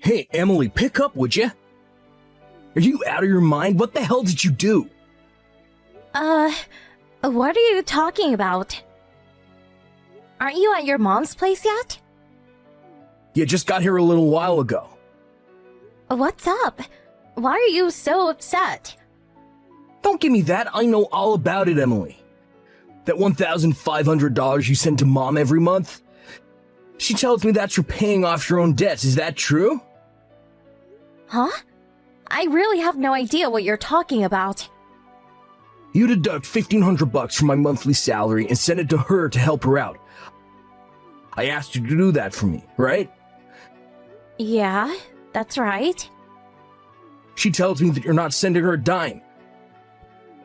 Hey, Emily, pick up, would you? Are you out of your mind? What the hell did you do? What are you talking about? Aren't you at your mom's place yet? You just got here a little while ago. What's up? Why are you so upset? Don't give me that. I know all about it, Emily. That $1,500 you send to Mom every month? She tells me that's for paying off your own debts. Is that true? Huh? I really have no idea what you're talking about. You deduct $1,500 from my monthly salary and send it to her to help her out. I asked you to do that for me, right? Yeah, that's right. She tells me that you're not sending her a dime.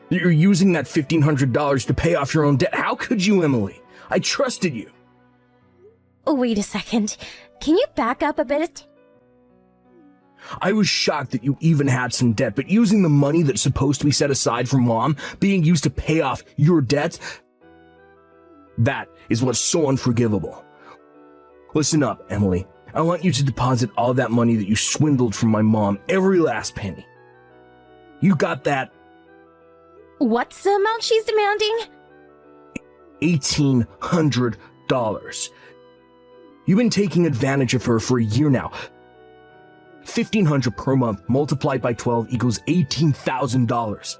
That you're using that $1,500 to pay off your own debt. How could you, Emily? I trusted you. Wait a second. Can you back up a bit? I was shocked that you even had some debt, but using the money that's supposed to be set aside for Mom being used to pay off your debts, that is what's so unforgivable. Listen up, Emily. I want you to deposit all that money that you swindled from my mom, every last penny. You got that? What's the amount she's demanding? $1,800. You've been taking advantage of her for a year now. $1,500 per month multiplied by 12 equals $18,000.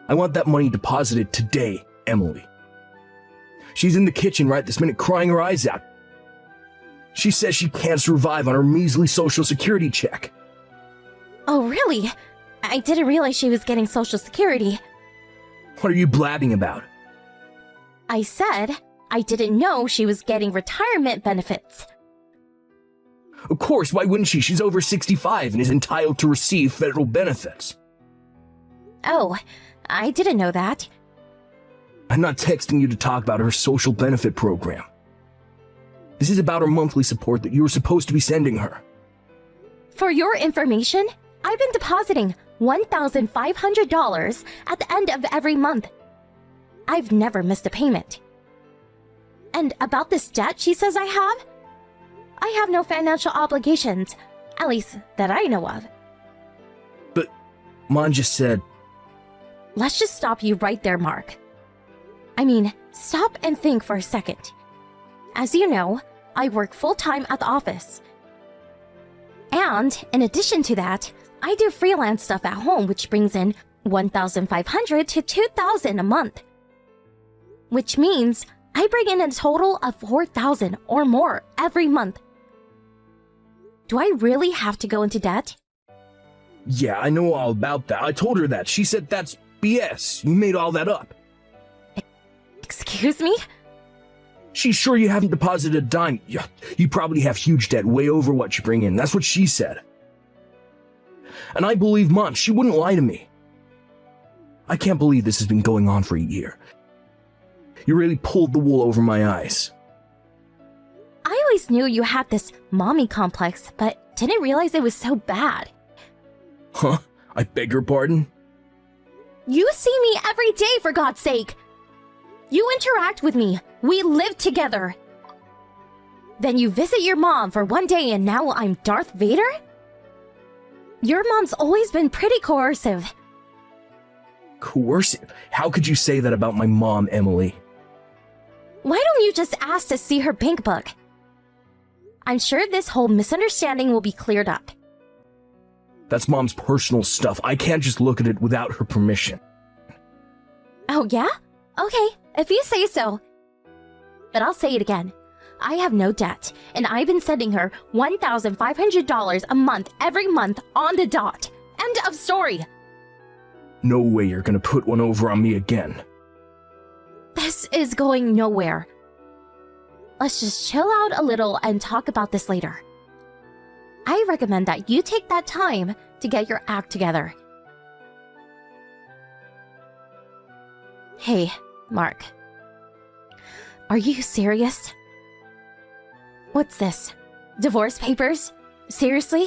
I want that money deposited today, Emily. She's in the kitchen right this minute crying her eyes out. She says she can't survive on her measly Social Security check. Oh, really? I didn't realize she was getting Social Security. What are you blabbing about? I said I didn't know she was getting retirement benefits. Of course, why wouldn't she? She's over 65 and is entitled to receive federal benefits. Oh, I didn't know that. I'm not texting you to talk about her social benefit program. This is about her monthly support that you were supposed to be sending her. For your information, I've been depositing $1,500 at the end of every month. I've never missed a payment. And about this debt she says I have no financial obligations, at least that I know of. But Mom just said... Let's just stop you right there, Mark. I mean, stop and think for a second. As you know, I work full-time at the office. And in addition to that, I do freelance stuff at home, which brings in $1,500 to $2,000 a month. Which means I bring in a total of $4,000 or more every month. Do I really have to go into debt? Yeah, I know all about that. I told her that. She said that's BS. You made all that up. Excuse me? She's sure you haven't deposited a dime. You probably have huge debt, way over what you bring in. That's what she said. And I believe Mom. She wouldn't lie to me. I can't believe this has been going on for a year. You really pulled the wool over my eyes. I always knew you had this mommy complex, but didn't realize it was so bad. Huh? I beg your pardon? You see me every day, for God's sake! You interact with me. We live together. Then you visit your mom for one day and now I'm Darth Vader? Your mom's always been pretty coercive. Coercive? How could you say that about my mom, Emily? Why don't you just ask to see her bank book? I'm sure this whole misunderstanding will be cleared up. That's Mom's personal stuff. I can't just look at it without her permission. Oh, yeah? Okay, if you say so. But I'll say it again. I have no debt, and I've been sending her $1,500 a month every month on the dot. End of story. No way you're gonna put one over on me again. This is going nowhere. Let's just chill out a little and talk about this later. I recommend that you take that time to get your act together. Hey, Mark. Are you serious? What's this? Divorce papers? Seriously?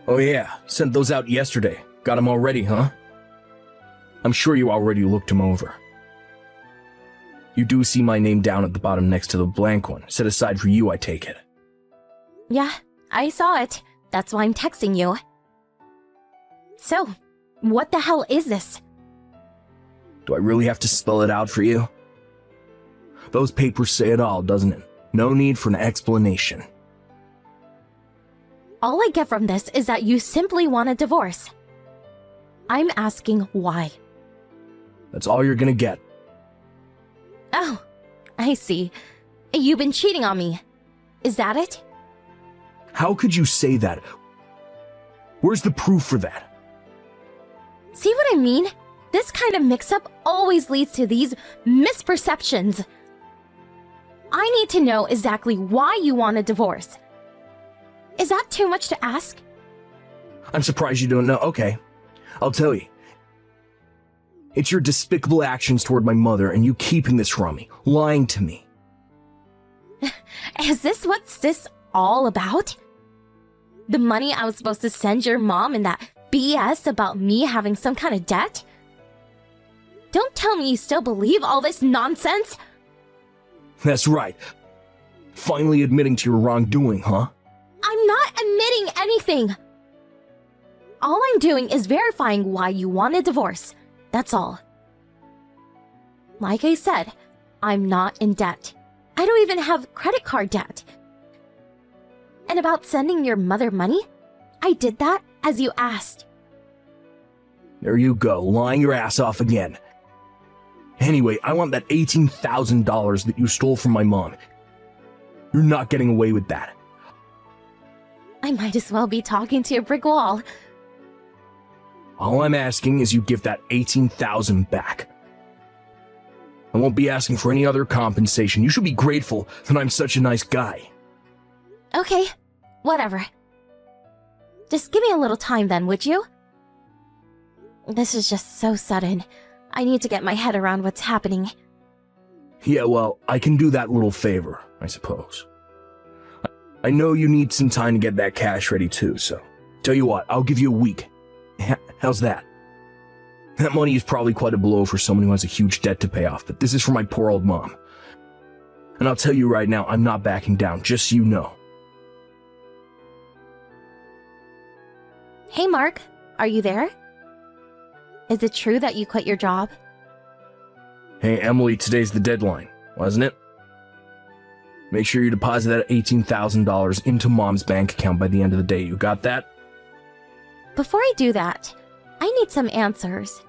Oh yeah, sent those out yesterday. Got them already, huh? I'm sure you already looked them over. You do see my name down at the bottom next to the blank one, set aside for you, I take it. Yeah, I saw it. That's why I'm texting you. So, what the hell is this? Do I really have to spell it out for you? Those papers say it all, doesn't it? No need for an explanation. All I get from this is that you simply want a divorce. I'm asking why. That's all you're gonna get. Oh, I see. You've been cheating on me. Is that it? How could you say that? Where's the proof for that? See what I mean? This kind of mix-up always leads to these misperceptions. I need to know exactly why you want a divorce. Is that too much to ask? I'm surprised you don't know. Okay, I'll tell you. It's your despicable actions toward my mother and you keeping this from me, lying to me. Is this what's this all about? The money I was supposed to send your mom and that BS about me having some kind of debt? Don't tell me you still believe all this nonsense! That's right. Finally admitting to your wrongdoing, huh? I'm not admitting anything! All I'm doing is verifying why you want a divorce. That's all. Like I said, I'm not in debt. I don't even have credit card debt. And about sending your mother money, I did that as you asked. There you go, lying your ass off again. Anyway, I want that $18,000 that you stole from my mom. You're not getting away with that. I might as well be talking to a brick wall. All I'm asking is you give that $18,000 back. I won't be asking for any other compensation. You should be grateful that I'm such a nice guy. Okay, whatever. Just give me a little time then, would you? This is just so sudden. I need to get my head around what's happening. Yeah, well, I can do that little favor, I suppose. I know you need some time to get that cash ready too, so tell you what, I'll give you a week. How's that? That money is probably quite a blow for someone who has a huge debt to pay off, but this is for my poor old mom. And I'll tell you right now, I'm not backing down, just so you know. Hey Mark, are you there? Is it true that you quit your job? Hey Emily, today's the deadline, wasn't it? Make sure you deposit that $18,000 into Mom's bank account by the end of the day. You got that? Before I do that, I need some answers.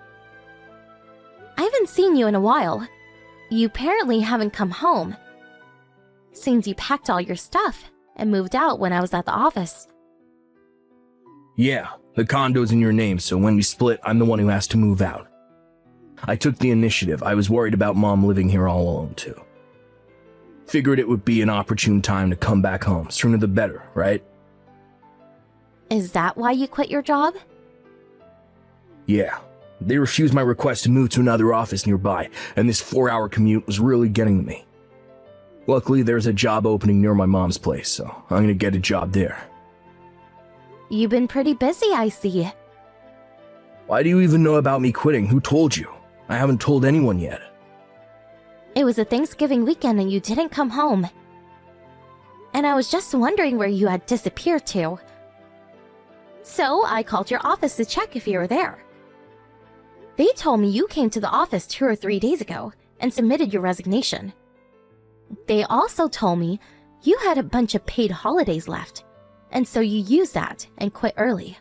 I haven't seen you in a while. You apparently haven't come home. Seems you packed all your stuff and moved out when I was at the office. Yeah, the condo's in your name, so when we split, I'm the one who has to move out. I took the initiative. I was worried about Mom living here all alone, too. Figured it would be an opportune time to come back home. Sooner the better, right? Is that why you quit your job? Yeah. They refused my request to move to another office nearby, and this 4-hour commute was really getting to me. Luckily, there's a job opening near my mom's place, so I'm gonna get a job there. You've been pretty busy, I see. Why do you even know about me quitting? Who told you? I haven't told anyone yet. It was a Thanksgiving weekend and you didn't come home. And I was just wondering where you had disappeared to. So I called your office to check if you were there. They told me you came to the office 2 or 3 days ago and submitted your resignation. They also told me you had a bunch of paid holidays left, and so you used that and quit early.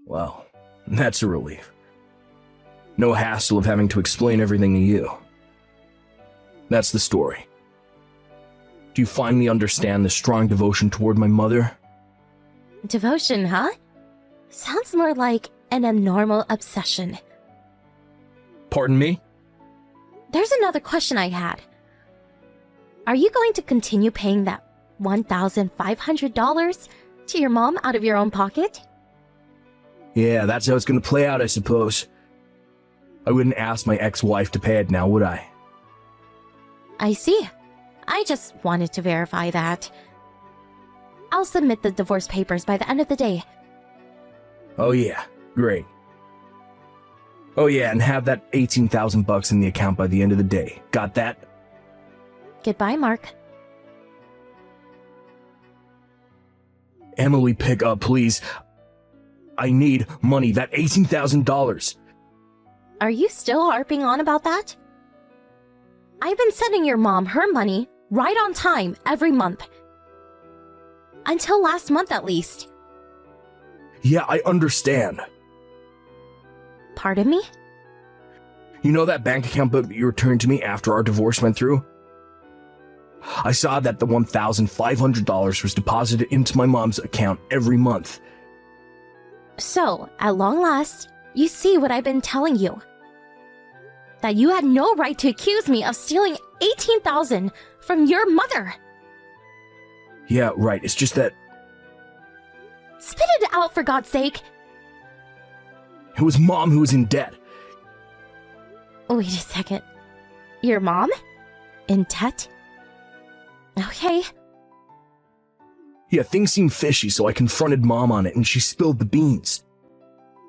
Well, that's a relief. No hassle of having to explain everything to you. That's the story. Do you finally understand the strong devotion toward my mother? Devotion, huh? Sounds more like an abnormal obsession. Pardon me? There's another question I had. Are you going to continue paying that $1,500 to your mom out of your own pocket? Yeah, that's how it's gonna play out, I suppose. I wouldn't ask my ex-wife to pay it now, would I? I see. I just wanted to verify that. I'll submit the divorce papers by the end of the day. Oh yeah, great. Oh yeah, and have that $18,000 in the account by the end of the day. Got that? Goodbye, Mark. Emily, pick up, please. I need money, that $18,000. Are you still harping on about that? I've been sending your mom her money right on time every month. Until last month at least. Yeah, I understand. Pardon me? You know that bank account book that you returned to me after our divorce went through? I saw that the $1,500 was deposited into my mom's account every month. So, at long last, you see what I've been telling you. That you had no right to accuse me of stealing $18,000 from your mother. Yeah, right. It's just that Spit it out, for God's sake. it was Mom who was in debt. Wait a second. Your mom? In debt? Okay. Yeah, things seemed fishy, so I confronted Mom on it and she spilled the beans.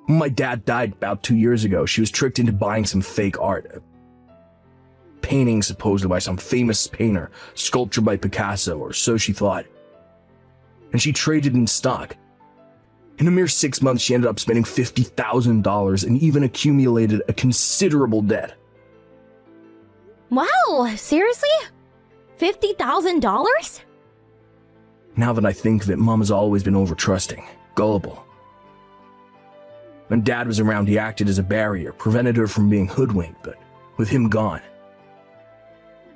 When my dad died about 2 years ago, she was tricked into buying some fake art. A painting supposedly by some famous painter, sculpture by Picasso, or so she thought. And she traded in stock. In a mere 6 months, she ended up spending $50,000 and even accumulated a considerable debt. Wow, seriously? $50,000? Now that I think of it, Mom has always been overtrusting, gullible. When Dad was around, he acted as a barrier, prevented her from being hoodwinked, but with him gone.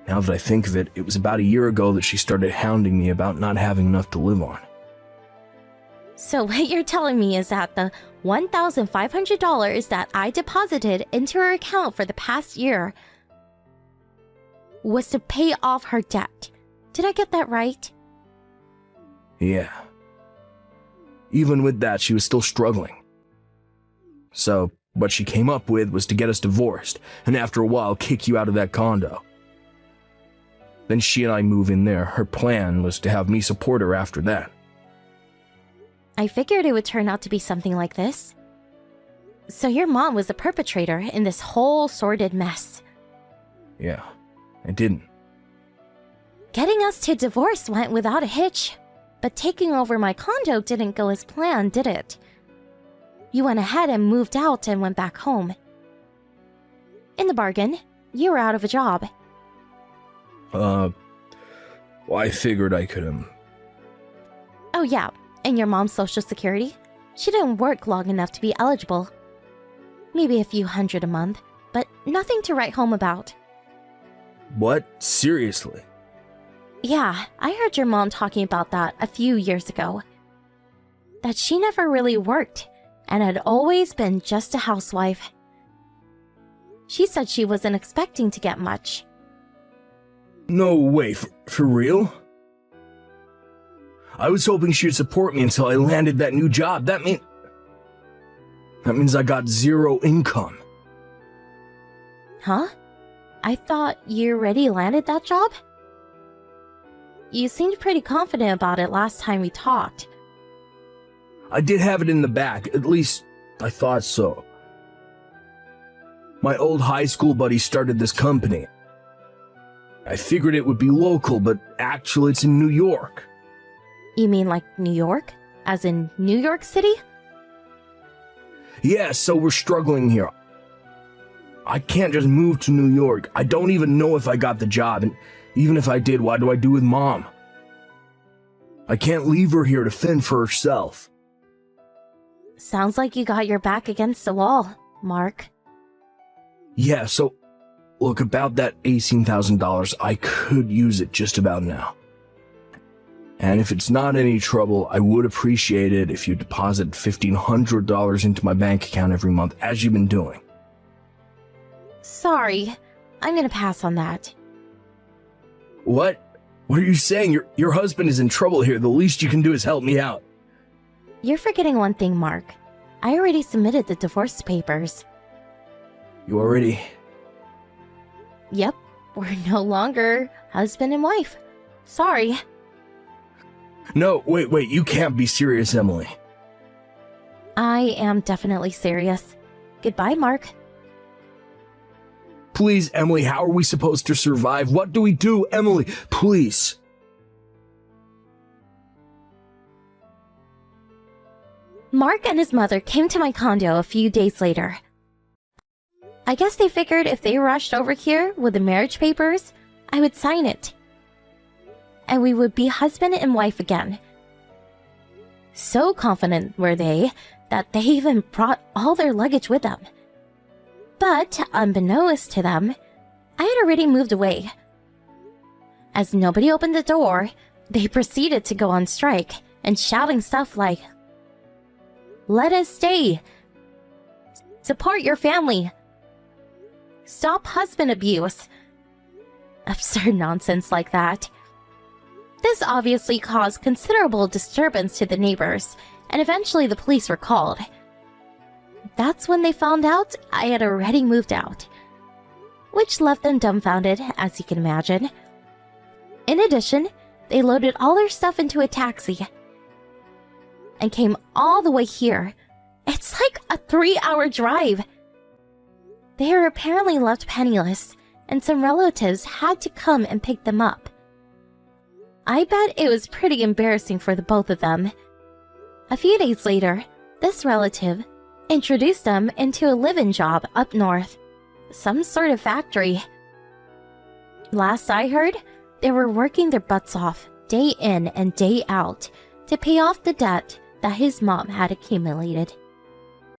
Now that I think of it, it was about a year ago that she started hounding me about not having enough to live on. So what you're telling me is that the $1,500 that I deposited into her account for the past year was to pay off her debt. Did I get that right? Yeah. Even with that, she was still struggling. So, what she came up with was to get us divorced, and after a while, kick you out of that condo. Then she and I move in there. Her plan was to have me support her after that. I figured it would turn out to be something like this. So your mom was the perpetrator in this whole sordid mess. Yeah, I didn't. Getting us to divorce went without a hitch, but taking over my condo didn't go as planned, did it? You went ahead and moved out and went back home. In the bargain, you were out of a job. Well, I figured I could, Oh yeah, and your mom's social security? She didn't work long enough to be eligible. Maybe a few hundred a month, but nothing to write home about. What? Seriously? Yeah, I heard your mom talking about that a few years ago. That she never really worked and had always been just a housewife. She said she wasn't expecting to get much. No way, for real? I was hoping she'd support me until I landed that new job. That means I got zero income. Huh? I thought you already landed that job? You seemed pretty confident about it last time we talked. I did have it in the back, at least I thought so. My old high school buddy started this company. I figured it would be local, but actually it's in New York. You mean like New York? As in New York City? Yeah, so we're struggling here. I can't just move to New York. I don't even know if I got the job, and even if I did, what do I do with Mom? I can't leave her here to fend for herself. Sounds like you got your back against the wall, Mark. Yeah, so look, about that $18,000, I could use it just about now. And if it's not any trouble, I would appreciate it if you deposit $1,500 into my bank account every month, as you've been doing. Sorry, I'm gonna pass on that. What? What are you saying? Your husband is in trouble here. The least you can do is help me out. You're forgetting one thing, Mark. I already submitted the divorce papers. You already... Yep, we're no longer husband and wife. Sorry. No, wait, you can't be serious, Emily. I am definitely serious. Goodbye, Mark. Please, Emily, how are we supposed to survive? What do we do, Emily? Please. Mark and his mother came to my condo a few days later. I guess they figured if they rushed over here with the marriage papers, I would sign it. And we would be husband and wife again. So confident were they that they even brought all their luggage with them. But, unbeknownst to them, I had already moved away. As nobody opened the door, they proceeded to go on strike and shouting stuff like, "Let us stay! Support your family! Stop husband abuse!" Absurd nonsense like that. This obviously caused considerable disturbance to the neighbors, and eventually the police were called. That's when they found out I had already moved out, which left them dumbfounded, as you can imagine. In addition, they loaded all their stuff into a taxi and came all the way here. It's like a 3-hour drive. They were apparently left penniless, and some relatives had to come and pick them up. I bet it was pretty embarrassing for the both of them. A few days later, this relative introduced them into a live-in job up north, some sort of factory. Last I heard, they were working their butts off, day in and day out, to pay off the debt that his mom had accumulated.